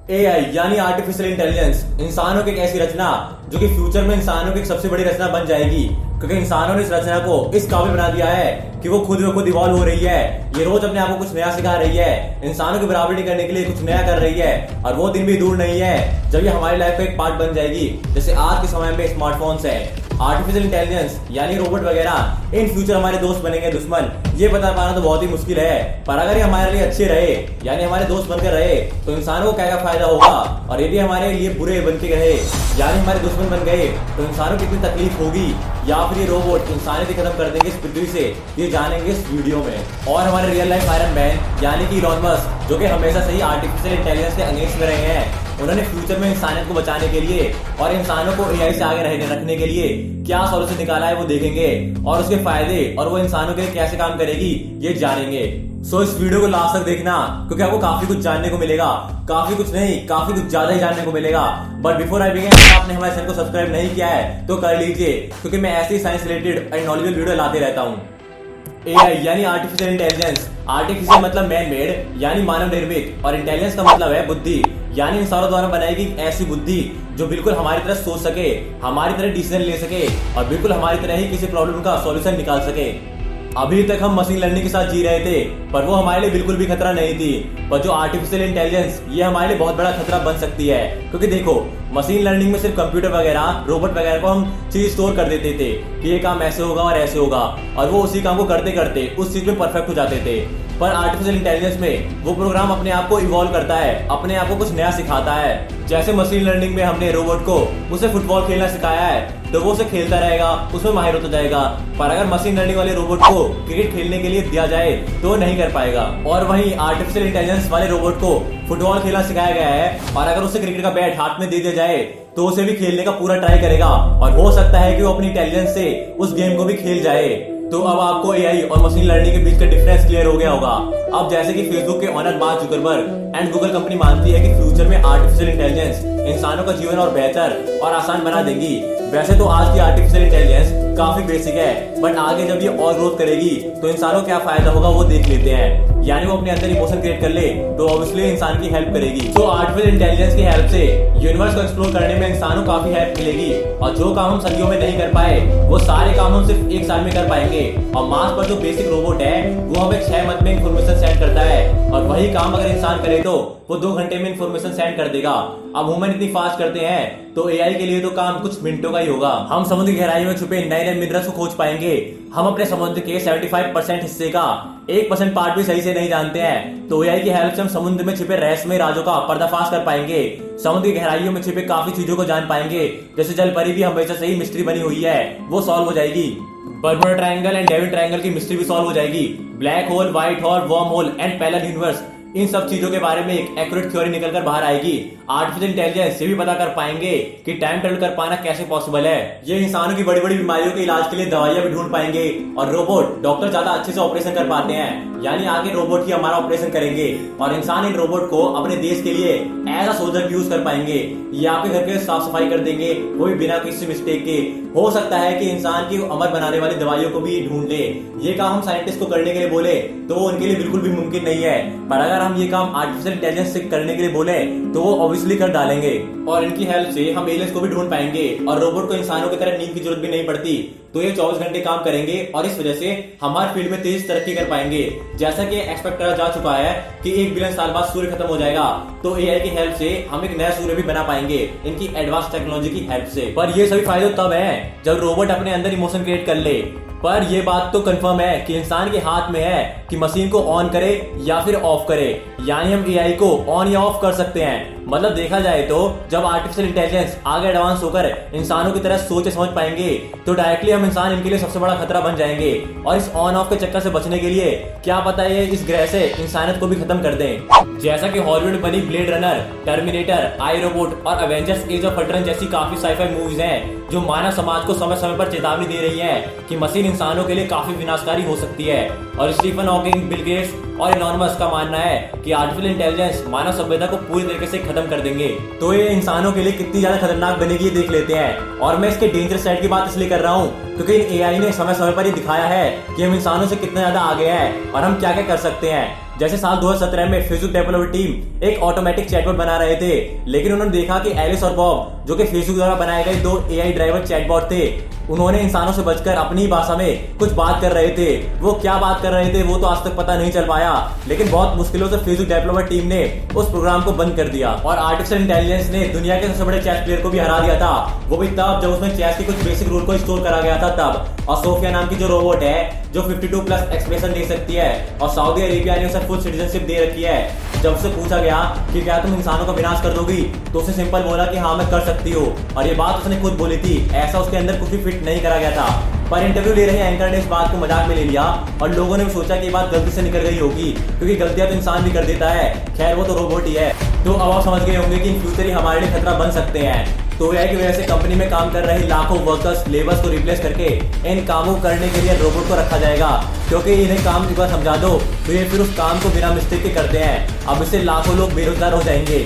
AI यानी artificial intelligence इंसानों की एक ऐसी रचना जो कि फ्यूचर में इंसानों की एक सबसे बड़ी रचना बन जाएगी, क्योंकि इंसानों ने इस रचना को इस काबिल बना दिया है कि वो खुद ब खुद इवॉल्व हो रही है। ये रोज अपने आप को कुछ नया सिखा रही है, इंसानों की बराबरी करने के लिए कुछ नया कर रही है, और वो दिन भी दूर नहीं है जब ये हमारी लाइफ का एक पार्ट बन जाएगी। जैसे आज के समय में स्मार्टफोन्स है, आर्टिफिशियल इंटेलिजेंस यानी रोबोट वगैरह इन फ्यूचर हमारे दोस्त बनेंगे दुश्मन, ये बता पाना तो बहुत ही मुश्किल है। पर अगर ये हमारे लिए अच्छे रहे यानी हमारे दोस्त बनकर रहे तो इंसानों को क्या क्या फायदा होगा, और यदि हमारे लिए बुरे बनके रहे यानी हमारे दुश्मन बन गए तो इंसानों की कितनी तकलीफ होगी, या फिर ये रोबोट इंसानियत ही खत्म कर देंगे इस पृथ्वी से, ये जानेंगे इस वीडियो में। और हमारे रियल लाइफ आयरन मैन यानी कि इलॉन मस्क, जो कि हमेशा से ही आर्टिफिशियल इंटेलिजेंस के अगेंस्ट में रहे हैं, उन्होंने फ्यूचर में इंसानियत को बचाने के लिए और इंसानों को एआई से आगे रखने के लिए क्या सॉल्यूशन निकाला है वो देखेंगे, और उसके फायदे और वो इंसानों के लिए कैसे काम करेगी ये जानेंगे। सो इस वीडियो को लास्ट तक देखना, क्योंकि आपको काफी कुछ जानने को मिलेगा, काफी कुछ नहीं काफी कुछ ज्यादा ही जानने को मिलेगा। बट बिफोर आई बिगिन, अगर आपने हमारे चैनल को सब्सक्राइब नहीं किया है तो कर लीजिए, क्योंकि मैं ऐसे ही science related and knowledgeable video लाते रहता हूँ। एआई यानी आर्टिफिशियल इंटेलिजेंस, आर्टिफिशियल मतलब मैन मेड यानी मानव निर्मित, और इंटेलिजेंस का मतलब है बुद्धि यानी इंसानों द्वारा बनाई गई ऐसी बुद्धि जो बिल्कुल हमारी तरह सोच सके, हमारी तरह डिसीजन ले सके, और बिल्कुल हमारी तरह ही किसी प्रॉब्लम का सॉल्यूशन निकाल सके। अभी तक हम मशीन लर्निंग के साथ जी रहे थे, पर वो हमारे लिए बिल्कुल भी खतरा नहीं थी। पर जो आर्टिफिशियल इंटेलिजेंस, ये हमारे लिए बहुत बड़ा खतरा बन सकती है, क्योंकि देखो मशीन लर्निंग में सिर्फ कंप्यूटर वगैरह रोबोट वगैरह को हम चीज स्टोर कर देते थे कि ये काम ऐसे होगा और ऐसे होगा, और वो उसी काम को करते करते उस चीज में परफेक्ट हो जाते थे। पर आर्टिफिशियल इंटेलिजेंस में वो प्रोग्राम अपने आप को इवॉल्व करता है, अपने आप को कुछ नया सिखाता है। जैसे मशीन लर्निंग में हमने रोबोट को उसे फुटबॉल खेलना सिखाया है तो वो उसे खेलता रहेगा, उसमें माहिर होता जाएगा। पर अगर मशीन लर्निंग वाले रोबोट को क्रिकेट खेलने के लिए दिया जाए तो नहीं कर पाएगा। और वहीं आर्टिफिशियल इंटेलिजेंस वाले रोबोट को फुटबॉल खेलना सिखाया गया है, और अगर उसे क्रिकेट का बैट हाथ में दे दिया जाए तो उसे भी खेलने का पूरा ट्राई करेगा, और हो सकता है कि वो अपनी इंटेलिजेंस से उस गेम को भी खेल जाए। तो अब आपको एआई और मशीन लर्निंग के बीच का डिफरेंस क्लियर हो गया होगा। अब जैसे कि फेसबुक के owner mark Zuckerberg and Google company मानती है कि फ्यूचर में आर्टिफिशियल इंटेलिजेंस इंसानों का जीवन और बेहतर और आसान बना देगी। वैसे तो आज की आर्टिफिशियल इंटेलिजेंस काफी बेसिक है, बट आगे जब ये और ग्रोथ करेगी तो इंसानों को क्या फायदा होगा वो देख लेते हैं। यानी वो अपने अंदर इमोशन क्रिएट कर ले तो ऑब्वियसली इंसान की हेल्प करेगी। तो आर्टिफिशियल इंटेलिजेंस की हेल्प से यूनिवर्स को एक्सप्लोर करने में इंसानों को काफी हेल्प मिलेगी, और जो काम हम सदियों में नहीं कर पाए वो सारे काम हम सिर्फ एक साल में कर पाएंगे। और मार्स पर जो बेसिक रोबोट है वो हमें 6 मिनट में इंफॉर्मेशन सेंड करता है, और वही काम अगर इंसान करे तो वो 2 घंटे में इंफॉर्मेशन सेंड कर देगा। अब ह्यूमन इतनी फास्ट करते हैं तो एआई के लिए तो काम कुछ मिनटों का ही होगा। हम समुद्र की गहराई में छुपे नए नए मिनरल्स को खोज पाएंगे। हम अपने समुद्र के 75% हिस्से का 1% पार्ट भी सही से नहीं जानते हैं, तो एआई की हेल्प से हम समुद्र में छिपे रहस्यमय राजों का पर्दाफाश कर पाएंगे। समुद्र की गहराइयों में छिपे काफी चीजों को जान पाएंगे, जैसे जल परी भी हमेशा से ही मिस्ट्री बनी हुई है, वो सॉल्व हो जाएगी। Bermuda triangle and David triangle की मिस्ट्री भी सॉल्व हो जाएगी। Black hole, white hole, wormhole and parallel universe, इन सब चीजों के बारे में एक एक्यूरेट थ्योरी निकल कर बाहर आएगी। आर्टिफिशियल इंटेलिजेंस ये भी पता कर पाएंगे कि टाइम ट्रेवल कर पाना कैसे पॉसिबल है। ये इंसानों की बड़ी बड़ी बीमारियों के इलाज के लिए दवाइयां भी ढूंढ पाएंगे, और रोबोट डॉक्टर ज्यादा अच्छे से ऑपरेशन कर पाते हैं, यानी आगे रोबोट ही हमारा ऑपरेशन करेंगे, और इंसान इन रोबोट को अपने देश के लिए एज अ सोल्जर यूज कर पाएंगे। ये आपके घर के साफ सफाई कर देंगे, वो भी बिना किसी मिस्टेक के। हो सकता है कि इंसान की अमर बनाने वाली दवाइयों को भी ढूंढ ले। ये काम हम साइंटिस्ट को करने के लिए बोले तो उनके लिए बिल्कुल भी मुमकिन नहीं है, पर अगर हम ये काम आर्टिफिशियल इंटेलिजेंस से करने के लिए बोले तो वो ऑब्वियसली कर डालेंगे। और इनकी हेल्प से हम एलियंस को भी ढूंढ पाएंगे, और रोबोट को इंसानों की तरह नींद की जरूरत भी नहीं पड़ती, तो ये 24 घंटे काम करेंगे, और इस वजह से हमारे फील्ड में तेज तरक्की कर पाएंगे। जैसा कि एक्सपेक्ट करा जा चुका है कि 1 बिलियन साल बाद सूर्य खत्म हो जाएगा, तो एआई की हेल्प से हम एक नया सूर्य भी बना पाएंगे इनकी एडवांस टेक्नोलॉजी की हेल्प से। पर ये सभी फायदे तब है जब रोबोट अपने अंदर इमोशन क्रिएट कर ले। पर यह बात तो कंफर्म है कि इंसान के हाथ में है कि मशीन को ऑन करे या फिर ऑफ करे, यानी हम एआई को ऑन या ऑफ कर सकते हैं। मतलब देखा जाए तो जब आर्टिफिशियल इंटेलिजेंस आगे एडवांस होकर इंसानों की तरह सोच समझ पाएंगे तो डायरेक्टली हम इंसान इनके लिए सबसे बड़ा खतरा बन जाएंगे, और इस ऑन ऑफ के चक्कर से बचने के लिए क्या पता है इस ग्रह से इंसानियत को भी खत्म कर दें। जैसा कि हॉलीवुड बनी ब्लेड रनर, टर्मिनेटर, आई रोबोट और एवेंजर्स एज ऑफ अल्ट्रॉन जैसी काफी साइफाई मूवीज हैं जो मानव समाज को समय समय पर चेतावनी दे रही है कि मशीन इंसानों के लिए काफी विनाशकारी हो सकती है। और स्टीफन हॉकिंग, बिल गेट्स और इलॉन मस्क का मानना है कि आर्टिफिशियल इंटेलिजेंस मानव सभ्यता को पूरी तरीके से खत्म कर देंगे। तो ये इंसानों के लिए कितनी ज्यादा खतरनाक बनेगी ये देख लेते हैं। और मैं इसके डेंजर साइड की बात इसलिए कर रहा हूँ क्योंकि एआई ने समय समय पर ये दिखाया है कि हम इंसानों से कितना ज्यादा आगे हैं और हम क्या क्या कर सकते हैं। जैसे साल 2017 में फेसबुक डेवलपर टीम एक ऑटोमेटिक चैटबॉट बना रहे थे, लेकिन उन्होंने देखा कि एलिस और बॉब जो कि फेसबुक द्वारा बनाए गए 2 AI ड्राइवर चैटबॉट थे, उन्होंने इंसानों से बचकर अपनी भाषा में कुछ बात कर रहे थे। वो क्या बात कर रहे थे वो तो आज तक पता नहीं चल पाया, लेकिन बहुत मुश्किलों से फेसबुक डेवलपर टीम ने उस प्रोग्राम को बंद कर दिया और आर्टिफिशियल इंटेलिजेंस ने दुनिया के सबसे बड़े चेस प्लेयर को भी हरा दिया था। वो भी तब जब उसमें चेस के कुछ बेसिक रूल को स्टोर करा गया था तब। और सोफिया नाम की जो रोबोट है जो 52+ एक्सप्रेशन दे सकती है और सऊदी अरेबिया ने उसे फुल सिटीजनशिप दे रखी है। जब उससे पूछा गया कि क्या तुम इंसानों का विनाश कर दोगी, तो उसने सिंपल बोला कि हाँ मैं कर सकती हूँ, और ये बात उसने खुद बोली थी। ऐसा उसके अंदर कुछ भी फिट नहीं करा गया था, पर इंटरव्यू ले रहे एंकर ने इस बात को मजाक में ले लिया और लोगों ने भी सोचा कि ये बात गलती से निकल गई होगी, क्योंकि गलतियां तो इंसान भी कर देता है। खैर वो तो रोबोट ही है। तो अब आप समझ गए होंगे कि इन फ्यूचर ही हमारे लिए खतरा बन सकते हैं। तो AI की वजह से कंपनी में काम कर रहे लाखों वर्कर्स, लेबर्स को रिप्लेस करके इन कामों को करने के लिए रोबोट को रखा जाएगा, क्योंकि इन्हें काम एक बार समझा दो तो ये फिर उस काम को बिना मिस्टेक के करते हैं। अब इससे लाखों लोग बेरोजगार हो जाएंगे।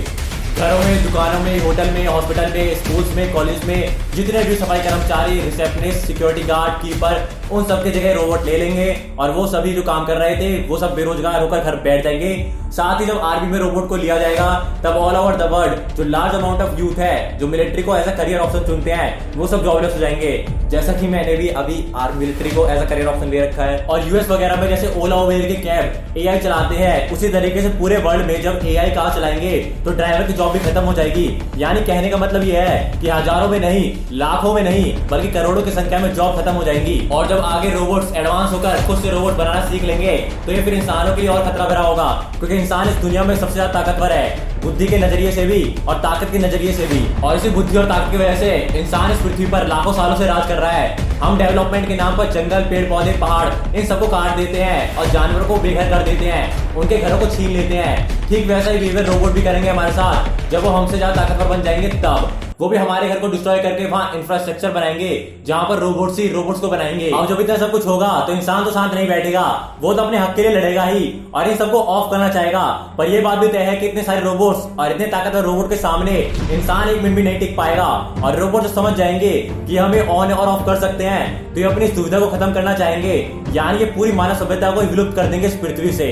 घरों में, दुकानों में, होटल में, हॉस्पिटल में, स्कूल्स में, कॉलेज में जितने भी सफाई कर्मचारी, रिसेप्शनिस्ट, सिक्योरिटी गार्ड, कीपर, उन सबकी जगह रोबोट ले लेंगे और वो सभी जो काम कर रहे थे वो सब बेरोजगार होकर घर बैठ जाएंगे। साथ ही जब आर्मी में रोबोट को लिया जाएगा तब ऑल ओवर द वर्ल्ड जो लार्ज अमाउंट ऑफ यूथ है जो मिलिट्री को एज अ करियर ऑप्शन चुनते हैं वो सब जॉबलेस हो जाएंगे, जैसा कि मैंने भी अभी आर्मी मिलिट्री को एज अ करियर ऑप्शन ले रखा है। और यूएस वगैरह में जैसे ओला उबेर के कैब AI चलाते हैं, उसी तरीके से पूरे वर्ल्ड में जब AI कार चलाएंगे तो ड्राइवर की जॉब भी खत्म हो जाएगी। यानी कहने का मतलब ये है कि हजारों में नहीं, लाखों में नहीं, बल्कि करोड़ों की संख्या में जॉब खत्म हो जाएंगी। और जब आगे रोबोट्स एडवांस होकर खुद से रोबोट बनाना सीख लेंगे तो ये फिर इंसानों के लिए और खतरा भरा होगा, क्योंकि इंसान इस दुनिया में सबसे ज्यादा ताकतवर है, बुद्धि के नजरिए से भी और ताकत के नजरिए से भी। और इसी बुद्धि और ताकत की वजह से इंसान इस पृथ्वी पर लाखों सालों से राज कर रहा है। हम डेवलपमेंट के नाम पर जंगल, पेड़ पौधे, पहाड़ इन सबको काट देते हैं और जानवरों को बेघर कर देते हैं, उनके घरों को छीन लेते हैं। ठीक वैसा ही बिहेवियर रोबोट भी करेंगे हमारे साथ। जब वो हमसे ज्यादा ताकतवर बन जाएंगे तब वो भी हमारे घर को डिस्ट्रॉय करके वहां इंफ्रास्ट्रक्चर बनाएंगे जहां पर रोबोट्स ही रोबोट्स को बनाएंगे। अब जब इतना सब कुछ होगा तो इंसान तो शांत नहीं बैठेगा, वो तो अपने हक के लिए लड़ेगा ही और इन सबको ऑफ करना चाहेगा। पर यह बात भी तय है कि इतने सारे रोबोट्स और इतने ताकतवर रोबोट के सामने इंसान एक मिनट भी नहीं टिक पाएगा। और रोबोट समझ जाएंगे कि हमें ऑन और ऑफ कर सकते हैं तो ये अपनी सुविधा को खत्म करना चाहेंगे, यानी ये पूरी मानव सभ्यता को विलुप्त कर देंगे इस पृथ्वी से।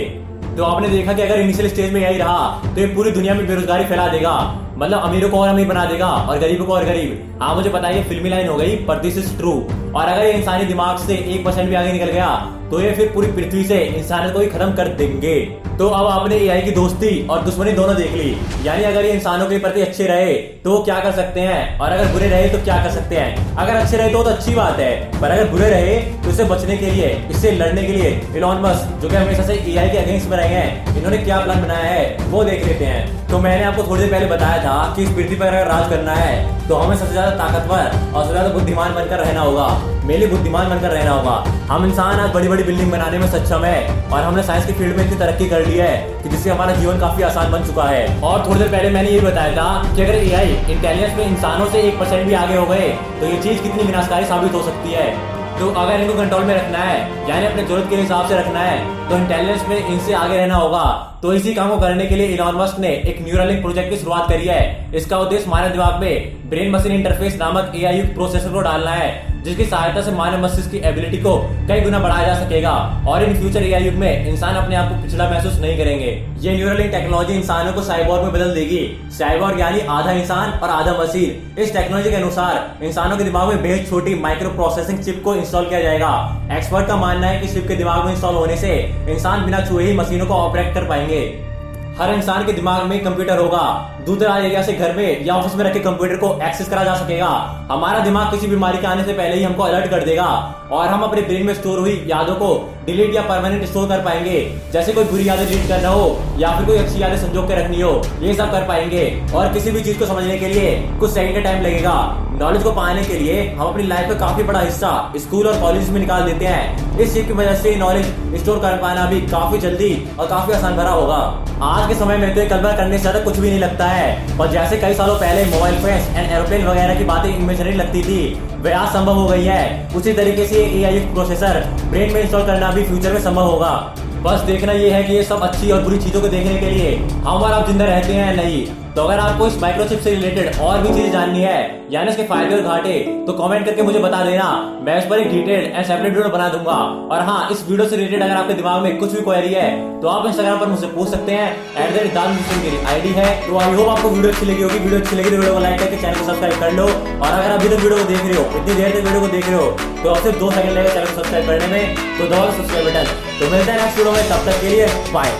तो आपने देखा कि अगर इनिशियल स्टेज में यही रहा तो ये पूरी दुनिया में बेरोजगारी फैला देगा, मतलब अमीरों को और अमीर बना देगा और गरीबों को और गरीब। हाँ मुझे पता है ये फिल्मी लाइन हो गई, पर दिस इज ट्रू। और अगर ये इंसानी दिमाग से 1% भी आगे निकल गया तो ये फिर पूरी पृथ्वी से इंसानियत को ही खत्म कर देंगे। तो अब आपने AI की दोस्ती और दुश्मनी दोनों देख ली, यानी अगर ये इंसानों के प्रति अच्छे रहे तो क्या कर सकते हैं और अगर बुरे रहे तो क्या कर सकते हैं। अगर अच्छे रहे तो अच्छी बात है, पर अगर बुरे रहे तो इससे बचने के लिए, इससे लड़ने के लिए इलॉन मस्क जो कि हमेशा से AI के अगेंस्ट में रहे हैं, इन्होंने क्या प्लान बनाया है वो देख लेते हैं। तो मैंने आपको थोड़ी देर पहले बताया था कि इस पृथ्वी पर अगर राज करना है तो हमें सबसे ज्यादा ताकतवर और सबसे ज्यादा बुद्धिमान बनकर रहना होगा, मेरे लिए बुद्धिमान बनकर रहना होगा। हम इंसान आज बड़ी बड़ी बिल्डिंग बनाने में सक्षम है और हमने साइंस की फील्ड में इतनी तरक्की कर ली है कि जिससे हमारा जीवन काफी आसान बन चुका है। और थोड़ी देर पहले मैंने ये बताया था कि अगर AI इंटेलिजेंस में इंसानों से 1% भी आगे हो गए तो ये चीज कितनी विनाशकारी साबित हो सकती है। तो अगर इनको कंट्रोल में रखना है, यानी अपने जरूरत के हिसाब से रखना है, तो इंटेलिजेंस में इनसे आगे रहना होगा। तो इसी काम को करने के लिए इलॉन मस्क ने एक न्यूरलिंक प्रोजेक्ट की शुरुआत करी है। इसका उद्देश्य मानव दिमाग में ब्रेन मशीन इंटरफेस नामक AI युक्त प्रोसेसर को डालना है, जिसकी सहायता से मानव मस्तिष्क की एबिलिटी को कई गुना बढ़ाया जा सकेगा और इन फ्यूचर AI युग में इंसान अपने आप को पिछड़ा महसूस नहीं करेंगे। ये न्यूरलिंक टेक्नोलॉजी इंसानों को साइबोर्ग में बदल देगी। साइबोर्ग यानी आधा इंसान और आधा मशीन। इस टेक्नोलॉजी के अनुसार इंसानों के दिमाग में बेहद छोटी माइक्रो प्रोसेसिंग चिप को इंस्टॉल किया जाएगा। एक्सपर्ट का मानना है कि चिप के दिमाग में इंस्टॉल होने से इंसान बिना छुए ही मशीनों को ऑपरेट कर पाएंगे। हर इंसान के दिमाग में कंप्यूटर होगा। दूर दराज एरिया से घर में या ऑफिस में रखे कंप्यूटर को एक्सेस करा जा सकेगा। हमारा दिमाग किसी बीमारी के आने से पहले ही हमको अलर्ट कर देगा और हम अपने ब्रेन में स्टोर हुई यादों को डिलीट या परमानेंट स्टोर कर पाएंगे। जैसे कोई बुरी यादें डिलीट करना हो या फिर कोई अच्छी यादें संजो के रखनी हो, ये सब कर पाएंगे। और किसी भी चीज को समझने के लिए कुछ सेकंड का टाइम लगेगा। नॉलेज को पाने के लिए हम अपनी लाइफ का काफी बड़ा हिस्सा स्कूल और कॉलेज में निकाल देते हैं। इस चीज की वजह से नॉलेज स्टोर कर पाना भी काफी जल्दी और काफी आसान भरा होगा। आज के समय में तो कल्पना करने से ज्यादा कुछ भी नहीं लगता है, और जैसे कई सालों पहले मोबाइल फोन्स एंड एरोप्लेन वगैरह की बातें इमेजिनरी लगती थी, वे आज संभव हो गई है। उसी तरीके से AI युक्त प्रोसेसर ब्रेन में इंस्टॉल करना भी फ्यूचर में संभव होगा। बस देखना ये है कि ये सब अच्छी और बुरी चीजों को देखने के लिए हम और आप जिंदा रहते हैं या नहीं। तो अगर आपको इस माइक्रोचिप से रिलेटेड और भी चीजें जाननी है, यानी इसके फायदे और घाटे, तो कमेंट करके मुझे बता देना। मैं इस पर एक डिटेल्ड एंड सेपरेट वीडियो बना दूंगा। और हाँ, इस वीडियो से रिलेटेड अगर आपके दिमाग में कुछ भी क्वेरी है तो आप इंस्टाग्राम पर मुझसे पूछ सकते हैं। @दानिश आईडी है। तो आई होप आपको वीडियो अच्छी लगी होगी। वीडियो अच्छी लगी तो वीडियो को लाइक करके चैनल को सब्सक्राइब कर लो। और अगर अभी तक वीडियो को देख रहे हो, इतनी देर तक वीडियो को देख रहे हो, तो सिर्फ 2 सेकंड लगेगा चैनल को सब्सक्राइब करने में, तो दबाओ सब्सक्राइब बटन। तो मिलते हैं नेक्स्ट वीडियो में, तब तक के लिए बाय।